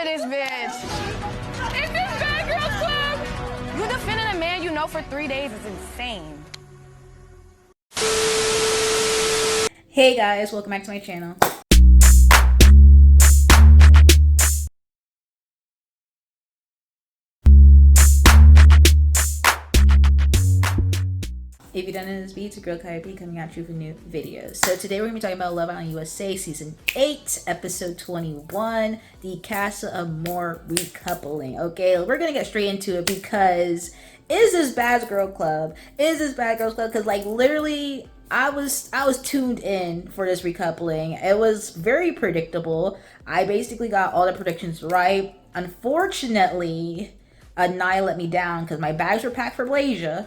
of this bitch. Is this Bad Girls Club? You defending a man you know for 3 days is insane. Hey guys, welcome back to my channel. If you don't know this beat, it's your girl KylerB coming at you with new videos. So today we're going to be talking about Love Island USA Season 8, Episode 21, the Casa Amor recoupling. Okay, we're going to get straight into it because is this Bad Girl Club? Is this Bad Girls Club? Because like literally I was tuned in for this recoupling. It was very predictable. I basically got all the predictions right. Unfortunately, Aniya let me down because my bags were packed for Blasia.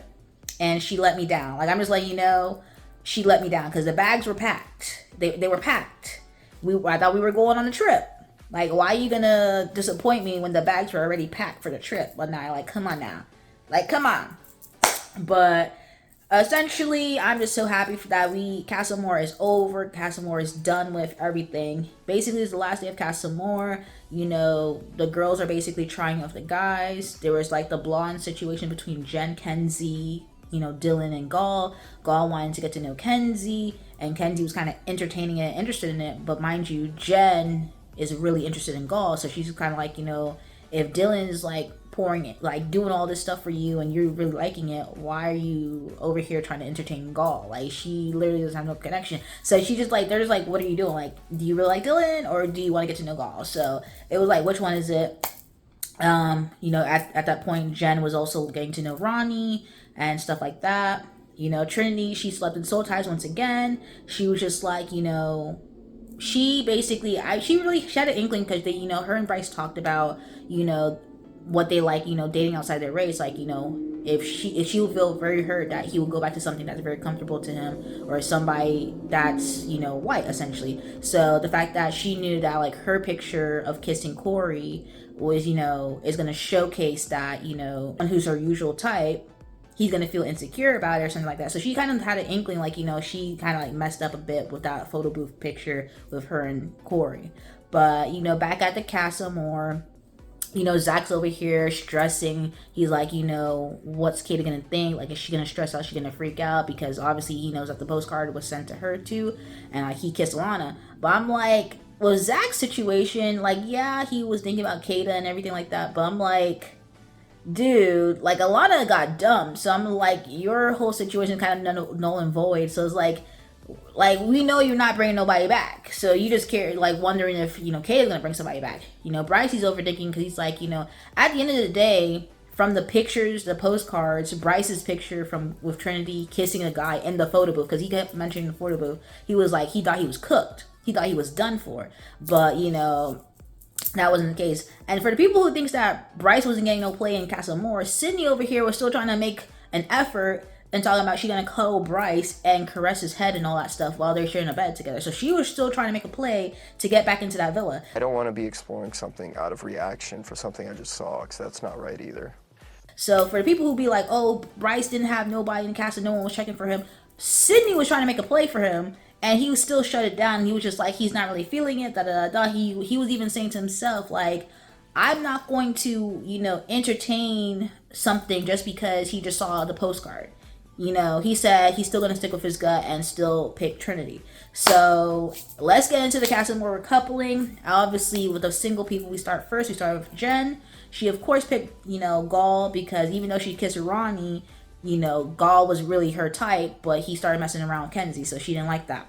And she let me down. Like, I'm just letting you know, she let me down because the bags were packed. They were packed. I thought we were going on a trip. Like, why are you gonna disappoint me when the bags were already packed for the trip? But now, like, come on now. Like, come on. But essentially, I'm just so happy for that. Casa Amor is over. Casa Amor is done with everything. Basically, it's the last day of Casa Amor. You know, the girls are basically trying with the guys. There was like the blonde situation between Jen, Kenzie, you know, Dylan and Gaul. Gaul wanted to get to know Kenzie, and Kenzie was kind of entertaining it, interested in it. But mind you, Jen is really interested in Gaul, so she's kind of like, you know, if Dylan is like pouring it, like doing all this stuff for you, and you're really liking it, why are you over here trying to entertain Gaul? Like, she literally doesn't have no connection. So she just like, they're just like, what are you doing? Like, do you really like Dylan, or do you want to get to know Gaul? So it was like, which one is it? You know, at that point, Jen was also getting to know Ronnie and stuff like that. You know, Trinity, she slept in soul ties once again. She was just like, you know, she basically, she had an inkling because they, you know, her and Bryce talked about, you know, what they like, you know, dating outside their race. Like, you know, if she would feel very hurt that he would go back to something that's very comfortable to him, or somebody that's, you know, white essentially. So the fact that she knew that like her picture of kissing Corey was, you know, is going to showcase that, you know, who's her usual type, he's going to feel insecure about it or something like that. So she kind of had an inkling, like, you know, she kind of like messed up a bit with that photo booth picture with her and Corey. But, you know, back at the Casa Amor, you know, Zach's over here stressing. He's like, you know, what's Katie gonna think? Like, is she gonna stress out? Is she gonna freak out? Because obviously he knows that the postcard was sent to her too, and like he kissed Lana. But I'm like, well, Zach's situation, like, yeah, he was thinking about Kata and everything like that. But I'm like, dude, like, Alana got dumped. So I'm like, your whole situation kind of null and void. So it's like we know you're not bringing nobody back, so you just care, like, wondering if, you know, Kayla's gonna bring somebody back. You know, Bryce, he's overthinking because he's like, you know, at the end of the day, from the pictures, the postcards, Bryce's picture with Trinity kissing a guy in the photo booth, because he kept mentioning the photo booth, he was like, he thought he was cooked, he thought he was done for. But, you know, that wasn't the case. And for the people who thinks that Bryce wasn't getting no play in Casa Amor, Sydney over here was still trying to make an effort and talking about she gonna cuddle Bryce and caress his head and all that stuff while they're sharing a bed together. So she was still trying to make a play to get back into that villa. I don't want to be exploring something out of reaction for something I just saw, because that's not right either. So for the people who be like, oh, Bryce didn't have nobody in the cast and no one was checking for him, Sydney was trying to make a play for him, and he was still shut it down. He was just like, he's not really feeling it, He was even saying to himself, like, I'm not going to, you know, entertain something just because he just saw the postcard. You know, he said he's still going to stick with his gut and still pick Trinity. So let's get into the Casa Amor recoupling. Obviously, with the single people, we start first. We start with Jen. She, of course, picked, you know, Gaul, because even though she kissed Ronnie, you know, Gaul was really her type, but he started messing around with Kenzie, so she didn't like that.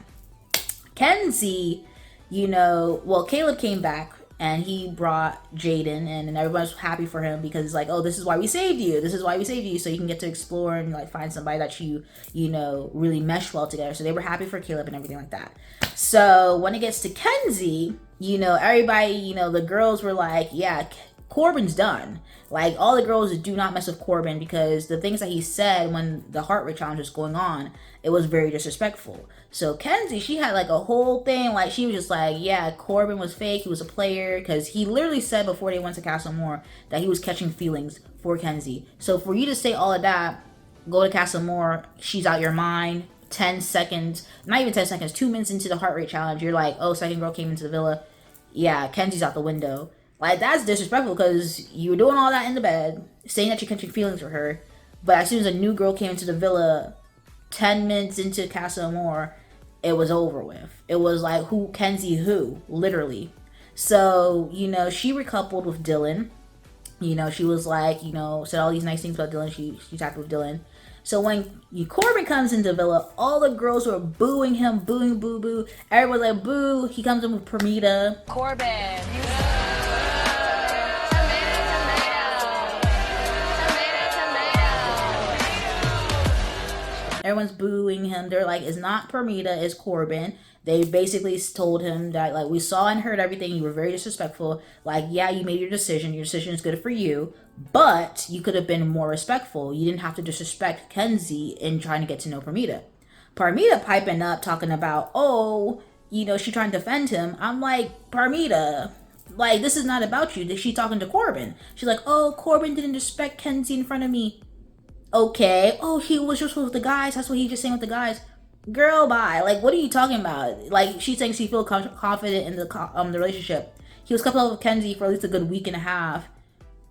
Kenzie, you know, well, KylerB came back, and he brought Jaden, and everyone was happy for him because it's like, oh, this is why we saved you. This is why we saved you, so you can get to explore and like find somebody that you know, really mesh well together. So they were happy for KylerB and everything like that. So when it gets to Kenzie, you know, everybody, you know, the girls were like, yeah, Corbin's done. Like, all the girls do not mess with Corbin because the things that he said when the heart rate challenge was going on, it was very disrespectful. So Kenzie, she had like a whole thing, like she was just like, yeah, Corbin was fake, he was a player, because he literally said before they went to Casa Amor that he was catching feelings for Kenzie. So for you to say all of that, go to Casa Amor, she's out your mind, 10 seconds, not even 10 seconds, 2 minutes into the heart rate challenge, you're like, oh, second girl came into the villa, yeah, Kenzie's out the window. Like, that's disrespectful because you were doing all that in the bed, saying that you're catching feelings for her, but as soon as a new girl came into the villa, 10 minutes into Casa Amor, it was over with. It was like, who, Kenzie who, literally. So, you know, she recoupled with Dylan. You know, she was like, you know, said all these nice things about Dylan. She talked with Dylan. So when Corbin comes into the villa, all the girls were booing him, booing, boo, boo. Everyone's like, boo. He comes in with Permita. Corbin. Everyone's booing him. They're like, it's not Permita, it's Corbin. They basically told him that, like, we saw and heard everything. You were very disrespectful. Like, yeah, you made your decision. Your decision is good for you. But you could have been more respectful. You didn't have to disrespect Kenzie in trying to get to know Permita. Permita piping up, talking about, oh, you know, she trying to defend him. I'm like, Permita, like, this is not about you. She's talking to Corbin. She's like, oh, Corbin didn't respect Kenzie in front of me. Okay. Oh, he was just with the guys. That's what he just saying with the guys. Girl, bye. Like, what are you talking about? Like, she's saying she feels confident in the relationship. He was coupled up with Kenzie for at least a good week and a half,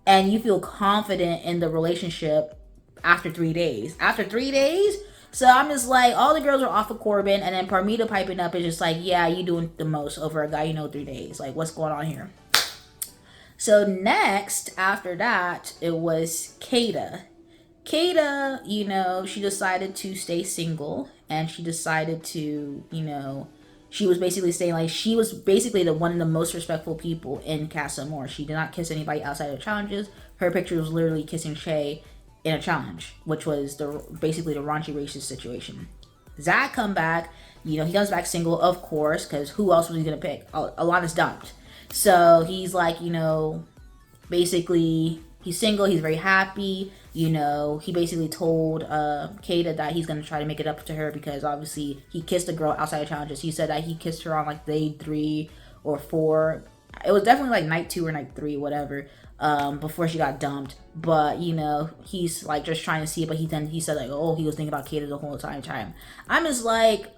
and you feel confident in the relationship after 3 days. After 3 days? So I'm just like, all the girls are off of Corbin, and then Permita piping up is just like, yeah, you doing the most over a guy you know 3 days. Like, what's going on here? So next, after that, it was Kata. Kata, you know, she decided to stay single, and she decided to, you know, she was basically saying, like, she was basically one of the most respectful people in Casa Amor. She did not kiss anybody outside of challenges. Her picture was literally kissing Shay in a challenge, which was basically the raunchy racist situation. Zach come back, you know, he comes back single, of course, because who else was he gonna pick? Alana's dumped. So he's like, you know, basically, he's single, he's very happy. You know, he basically told Kata that he's going to try to make it up to her because obviously he kissed a girl outside of challenges. He said that he kissed her on like day 3 or 4. It was definitely like night 2 or night 3, whatever, before she got dumped. But, you know, he's like just trying to see it. But he said like, oh, he was thinking about Kata the whole time. I'm just like,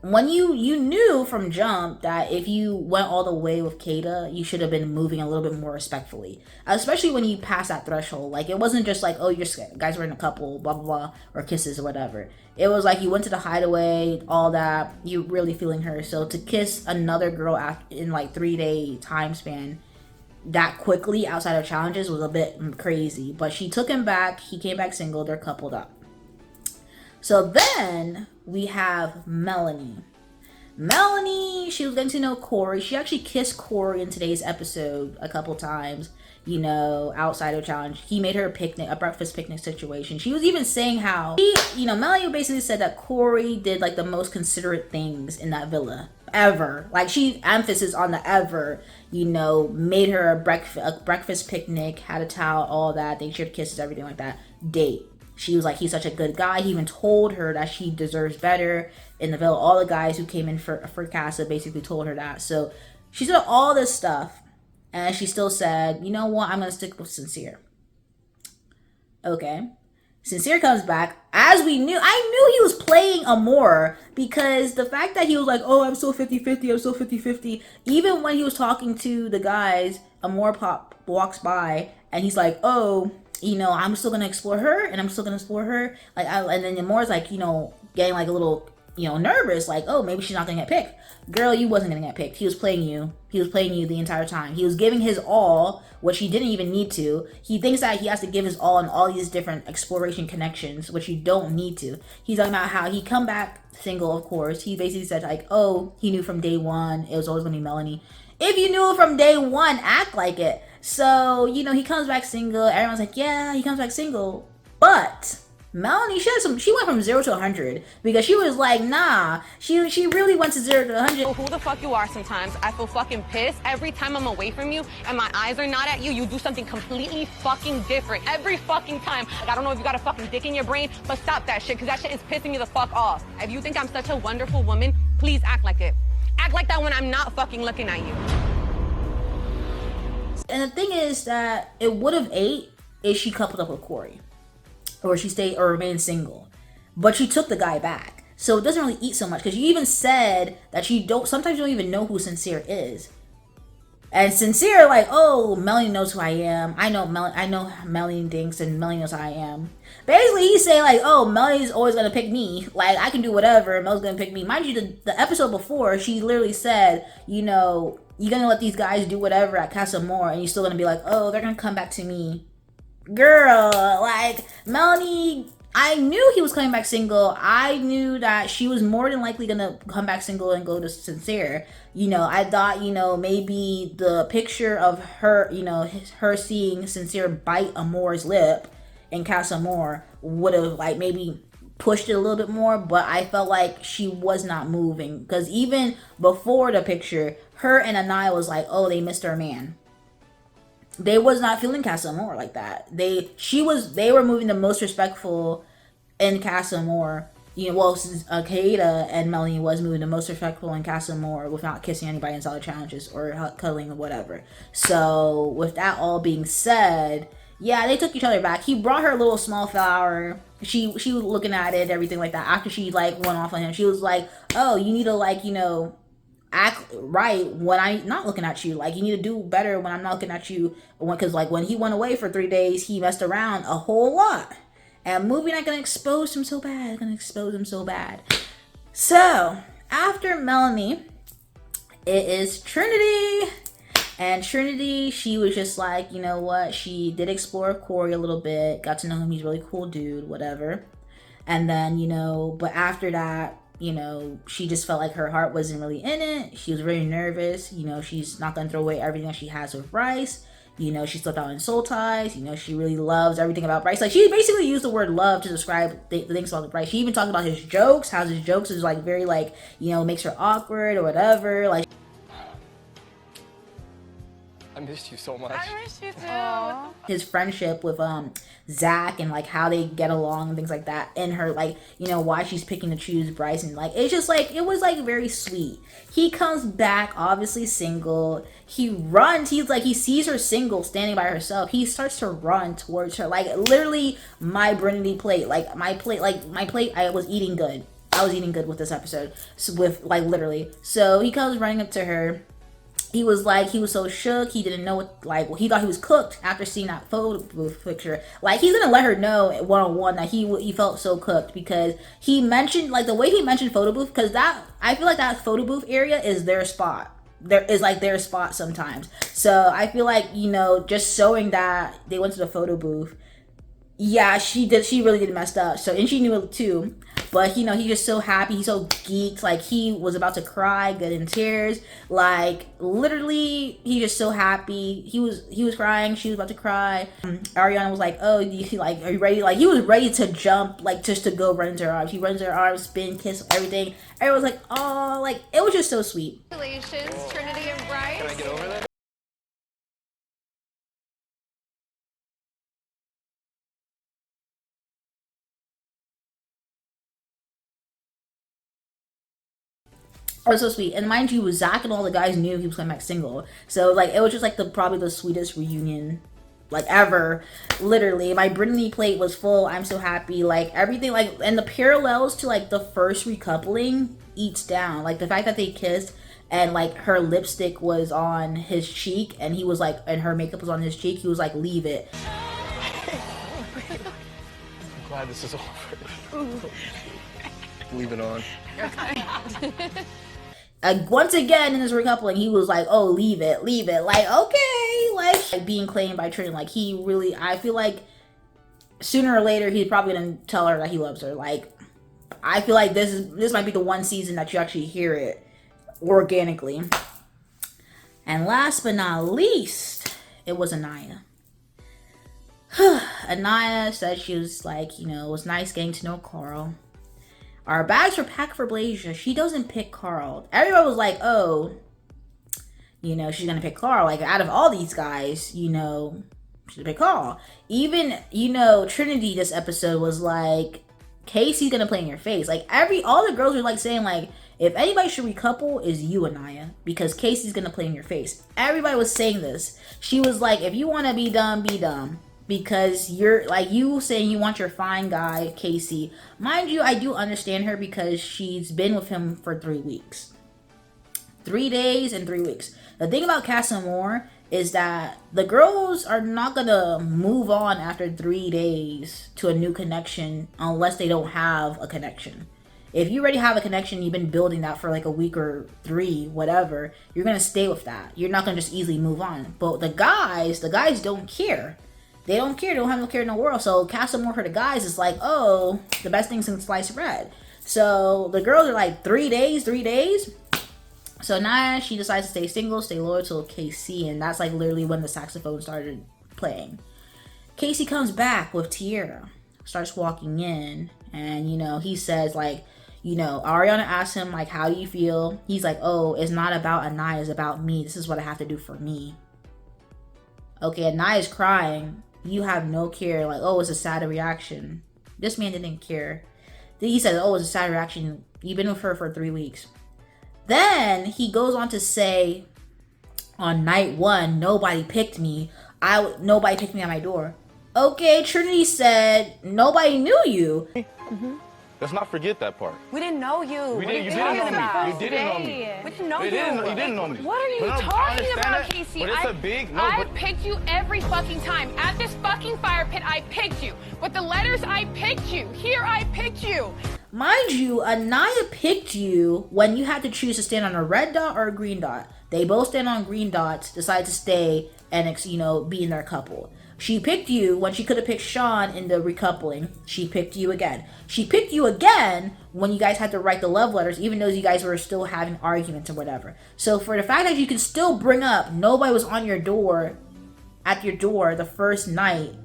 when you knew from jump that if you went all the way with Kata, you should have been moving a little bit more respectfully, especially when you pass that threshold. Like, it wasn't just like, oh, you guys were in a couple, blah blah blah, or kisses or whatever. It was like you went to the hideaway, all that, you really feeling her. So to kiss another girl in like 3-day time span that quickly outside of challenges was a bit crazy. But she took him back. He came back single. They're coupled up. So then we have Melanie. Melanie, she was getting to know Corey. She actually kissed Corey in today's episode a couple times, you know, outside of challenge. He made her a breakfast picnic situation. She was even saying how, Melanie basically said that Corey did like the most considerate things in that villa ever. Like, she emphasis on the ever, you know, made her a breakfast picnic, had a towel, all that. They shared kisses, everything like that. Date. She was like, he's such a good guy. He even told her that she deserves better in the villa. All the guys who came in for Casa basically told her that. So she said all this stuff. And she still said, you know what? I'm going to stick with Sincere. Okay. Sincere comes back. As we knew, I knew he was playing Amor. Because the fact that he was like, oh, I'm so 50-50. I'm so 50-50. Even when he was talking to the guys, Amor Pop walks by. And he's like, oh, you know, I'm still gonna explore her, and I'm still gonna explore her. Like, and then Amor's like, you know, getting like a little, you know, nervous, like, oh, maybe she's not gonna get picked. Girl, you wasn't gonna get picked. He was playing you. He was playing you the entire time. He was giving his all, which he didn't even need to. He thinks that he has to give his all in all these different exploration connections, which you don't need to. He's talking about how he come back single, of course. He basically said like, oh, he knew from day one it was always gonna be Melanie. If you knew from day one, act like it. So, you know, he comes back single. Everyone's like, yeah, he comes back single. But Melanie, she went from 0 to 100 because she was like, nah, she really went to 0 to 100. Who the fuck you are sometimes. I feel fucking pissed every time I'm away from you and my eyes are not at you. You do something completely fucking different every fucking time. Like, I don't know if you got a fucking dick in your brain, but stop that shit, because that shit is pissing me the fuck off. If you think I'm such a wonderful woman, please act like it. Act like that when I'm not fucking looking at you. And the thing is that it would have ate if she coupled up with Corey, or she stayed or remained single, but she took the guy back, so it doesn't really eat so much. Because you even said that sometimes you don't even know who Sincere is. And Sincere, like, oh, Melanie knows who I am. I know Melanie thinks, and Melanie knows who I am. Basically, he's saying, like, oh, Melanie's always gonna pick me. Like, I can do whatever. Mel's gonna pick me. Mind you, the episode before, she literally said, you know, you're gonna let these guys do whatever at Casa Amor, and you're still gonna be like, oh, they're gonna come back to me. Girl, like, Melanie, I knew he was coming back single. I knew that she was more than likely gonna come back single and go to Sincere. You know, I thought, you know, maybe the picture of her, you know, her seeing Sincere bite Amor's lip in Casa Amor would have, like, maybe pushed it a little bit more, but I felt like she was not moving. Because even before the picture, her and Aniya was like, oh, they missed their man. They was not feeling Casa Amor like that. They were moving the most respectful in Casa Amor. You know, well, Kaeda and Melanie was moving the most respectful in Casa Amor without kissing anybody in solid challenges or cuddling or whatever. So with that all being said, yeah, they took each other back. He brought her a little small flower. She was looking at it, everything like that. After she like went off on him, she was like, oh, you need to, like, you know, act right when I'm not looking at you. Like, you need to do better when I'm not looking at you. Because, like, when he went away for 3 days, he messed around a whole lot. And movie not gonna expose him so bad. So, after Melanie, it is Trinity. And Trinity, she was just like, you know what? She did explore Corey a little bit. Got to know him. He's a really cool dude, whatever. And then, you know, but after that, you know, she just felt like her heart wasn't really in it. She was very nervous. You know, she's not going to throw away everything that she has with Bryce. You know, she slipped out in Soul Ties. You know, she really loves everything about Bryce. Like, she basically used the word love to describe the things about Bryce. She even talked about his jokes, how his jokes is, like, very, like, you know, makes her awkward or whatever. Like, I missed you so much. I miss you too. his friendship with Zach and like how they get along and things like that, and her, like, you know, why she's picking to choose Bryce, and like it's just like it was like very sweet. He comes back obviously single. He runs. He's like, he sees her single standing by herself. He starts to run towards her, like literally my Brinity plate, like my plate. I was eating good. With this episode, so with like literally. So he comes running up to her. He was so shook. He didn't know what, like, well, he thought he was cooked after seeing that photo booth picture. Like, he's gonna let her know one-on-one that he felt so cooked, because he mentioned, like, the way he mentioned photo booth, because that, I feel like that photo booth area is their spot. There is like their spot sometimes. So I feel like, you know, just showing that they went to the photo booth, yeah, she really did messed up. So, and she knew it too. But, you know, he's just so happy. He's so geeked. Like, he was about to cry, good in tears. Like, literally, he's just so happy. He was crying. She was about to cry. Ariana was like, oh, are you ready? Like, he was ready to jump, like, just to go run into her arms. He runs her arms, spin, kiss, everything. Everyone was like, oh, like, it was just so sweet. Congratulations, Trinity and Bryce. Can I get over that? It was so sweet. And mind you, Zach and all the guys knew he was coming back single. So, like, it was just, like, probably the sweetest reunion, like, ever. Literally. My Brittany plate was full. I'm so happy. Like, everything, like, and the parallels to, like, the first recoupling eats down. Like, the fact that they kissed and, like, her lipstick was on his cheek and he was, like, and her makeup was on his cheek. He was like, leave it. I'm glad this is over. Leave it on. Once again in this recoupling, he was like, oh, leave it. Like, okay, like being claimed by Trin. Like, he really, I feel like sooner or later he's probably gonna tell her that he loves her. Like, I feel like this might be the one season that you actually hear it organically. And last but not least, it was Aniya. Aniya said she was like, you know, it was nice getting to know Carl. Our bags were packed for Blasia. She doesn't pick Carl. Everybody was like, oh, you know, she's going to pick Carl. Like, out of all these guys, you know, she's going to pick Carl. Even, you know, Trinity this episode was like, Casey's going to play in your face. Like, all the girls were like saying, like, if anybody should recouple, is you, Aniya. Because Casey's going to play in your face. Everybody was saying this. She was like, if you want to be dumb, be dumb. Because you're like, you saying you want your fine guy, Casey. Mind you, I do understand her because she's been with him for 3 weeks. 3 days and 3 weeks. The thing about Casa Amor is that the girls are not gonna move on after 3 days to a new connection unless they don't have a connection. If you already have a connection, you've been building that for like a week or 3, whatever, you're gonna stay with that. You're not gonna just easily move on. But the guys don't care. They don't care. They don't have no care in the world. So Casa Amor for the guys is like, oh, the best things in sliced bread. So the girls are like 3 days. So Aniya, she decides to stay single, stay loyal to KC, and that's like literally when the saxophone started playing. Casey comes back with Tierra, starts walking in, and he says like, Ariana asks him like, how do you feel? He's like, oh, it's not about Aniya, it's about me. This is what I have to do for me. Okay, Aniya's crying. You have no care, like, oh, it's a sad reaction. This man didn't care. Then he says, oh, it's a sad reaction. You've been with her for 3 weeks. Then he goes on to say, on night 1, nobody picked me. Nobody picked me at my door. Okay, Trinity said nobody knew you. Let's not forget that part. We didn't know you. You didn't know me. You didn't know me. We didn't know You didn't know me. What are you But talking understand about, that, Casey? But it's a big no. I But picked you every fucking time. At this fucking fire pit, I picked you. With the letters, I picked you. Here, I picked you. Mind you, Aniya picked you when you had to choose to stand on a red dot or a green dot. They both stand on green dots, decide to stay and be in their couple. She picked you when she could have picked Sean in the recoupling. She picked you again. She picked you again when you guys had to write the love letters, even though you guys were still having arguments or whatever. So for the fact that you can still bring up nobody was on your door, at your door the first night,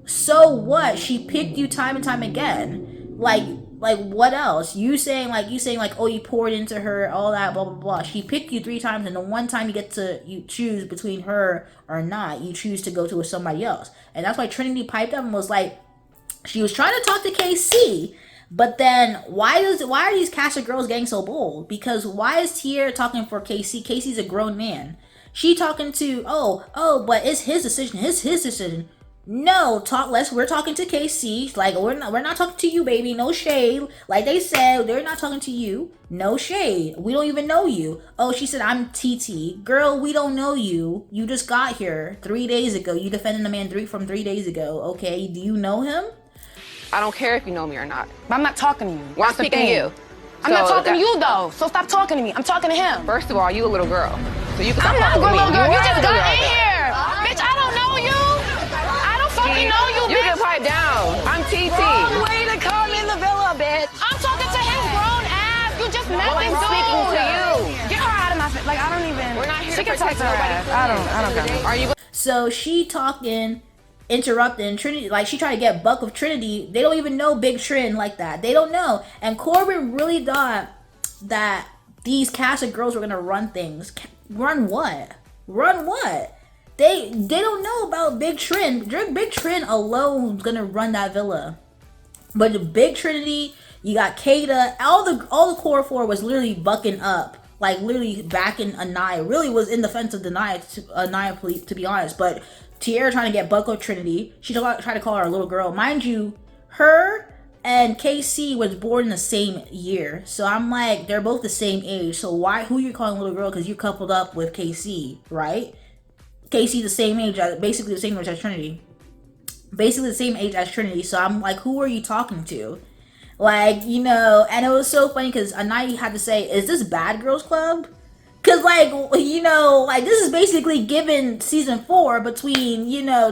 so what? She picked you time and time again. Like what else? You saying like, oh, you poured into her, all that, blah blah blah. She picked you 3 times, and the one time you choose between her or not, you choose to go to with somebody else. And that's why Trinity piped up and was like, she was trying to talk to KC, but then why are these Casa girls getting so bold? Because why is Tierra talking for KC? KC's a grown man. She talking to but it's his decision. His decision. No, we're talking to KC. Like, we're not talking to you, baby. No shade. Like they said, they're not talking to you. No shade. We don't even know you. Oh, she said, I'm TT. Girl, we don't know you. You just got here 3 days ago. You defended the man from 3 days ago. Okay, do you know him? I don't care if you know me or not. But I'm not talking to you. Well, I'm speaking to you. I'm not talking to you, though. So stop talking to me. I'm talking to him. First of all, you a little girl. So you can stop I'm not a talking to me. little girl. You just got girl. in here. Bitch, I don't know you. I don't fucking know you, You bitch. can pipe down. I'm TT. Wrong way to come in the villa, bitch. I'm talking to his grown ass. You just met I'm this dude. speaking to you. Get her out of my face. Like, I don't even. We're not here She to can talk protect to her nobody. ass. I don't care. Are you? So she talking, interrupting Trinity, like she tried to get buck with Trinity. They don't even know Big Trin like that. They don't know. And Corbin really thought that these Casa girls were gonna run things. Run what? Run what? They don't know about Big Trin. Big Trin alone's gonna run that villa. But the Big Trinity, you got Kata, all the core 4 was literally bucking up. Like literally backing Aniya. Really was in defense of Aniya, to be honest. But Tierra trying to get buck with Trinity. She tried to call her a little girl. Mind you, her and KC was born in the same year. So I'm like, they're both the same age. So who you calling a little girl? Because you coupled up with KC, right? KC the same age, basically the same age as Trinity. Basically the same age as Trinity. So I'm like, who are you talking to? Like, and it was so funny because Aniya had to say, is this Bad Girls Club? Because, this is basically given season 4 between,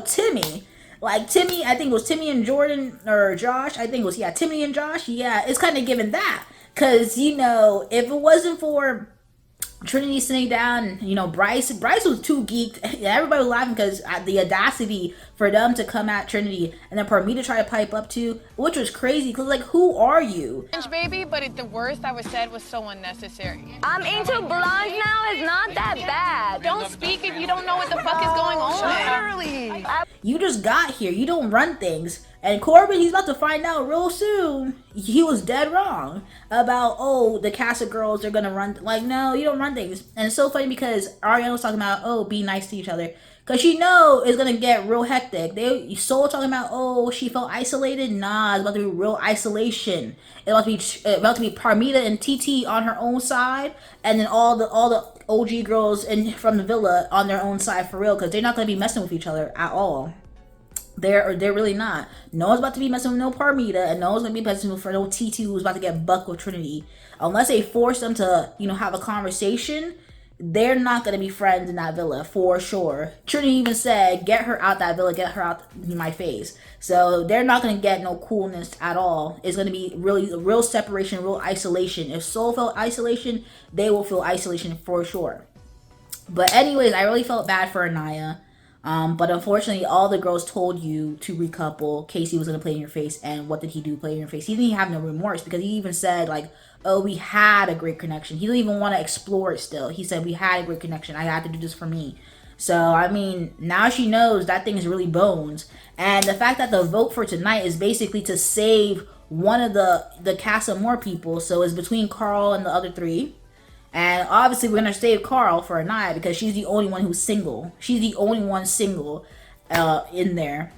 Timmy. Like, Timmy, I think it was Timmy and Jordan, or Josh. I think it was, Timmy and Josh. Yeah, it's kind of given that. Because, if it wasn't for Trinity sitting down, Bryce was too geeked. Everybody was laughing because the audacity for them to come at Trinity and then for me to try to pipe up to, which was crazy because who are you? Baby, but the worst that was said was so unnecessary. I'm into blonde now. It's not that bad. Don't speak if you don't know what the fuck is going on. Literally. You just got here. You don't run things. And Corbin, he's about to find out real soon. He was dead wrong about, the Casa girls are gonna run. Like, no, you don't run things. And it's so funny because Ariana was talking about, be nice to each other. Because she know it's gonna get real hectic. Soul talking about, she felt isolated. Nah, it's about to be real isolation. It's about to be Parmita and TT on her own side. And then all the OG girls from the villa on their own side for real, because they're not going to be messing with each other at all. They're really not. No one's about to be messing with no Parmita, and no one's going to be messing with no TT who's about to get bucked with Trinity. Unless they force them to, you know, have a conversation, they're not going to be friends in that villa for sure. Trinity even said, get her out that villa, get her out in my face. So they're not going to get no coolness at all. It's going to be really real separation, real isolation. If Soul felt isolation, they will feel isolation for sure. But anyways, I really felt bad for Aniya. But unfortunately, all the girls told you to recouple. Casey was going to play in your face. And what did he do? Play in your face. He didn't have no remorse, because he even said, like, oh, we had a great connection. He didn't even want to explore it still. He said, we had a great connection. I had to do this for me. So, I mean, now she knows that thing is really bones. And the fact that the vote for tonight is basically to save one of the Casa Amor people. So it's between Carl and the other three. And obviously, we're going to save Carl for Aniya, because she's the only one who's single. She's the only one single in there.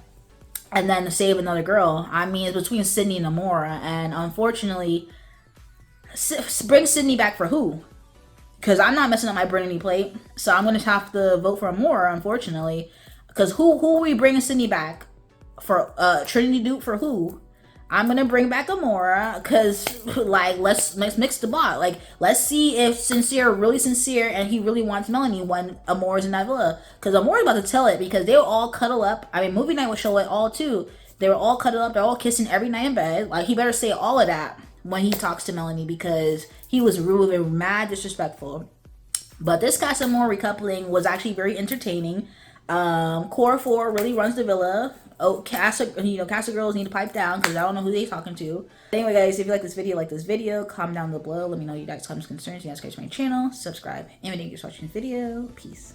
And then to save another girl. I mean, it's between Sydney and Amora. And unfortunately, bring Sydney back for who? Because I'm not messing up my Brittany plate. So I'm going to have to vote for Amora, unfortunately. Because who are we bringing Sydney back? For Trinity Duke for who? I'm gonna bring back Amora, because like let's mix the bot. Like, let's see if Sincere really sincere and he really wants Melanie when Amora's in that villa. Because Amora's about to tell it, because they were all cuddle up. I mean, movie night will show it all too. They were all cuddled up, they're all kissing every night in bed. Like, he better say all of that when he talks to Melanie, because he was rude and mad disrespectful. But this Casa Amor recoupling was actually very entertaining. Core 4 really runs the villa. Oh, Casa girls need to pipe down, because I don't know who they talking to. Anyway, guys, if you like this video, comment down below. Let me know your guys' comments, concerns. You guys catch my channel, subscribe, and thank you for watching the video. Peace.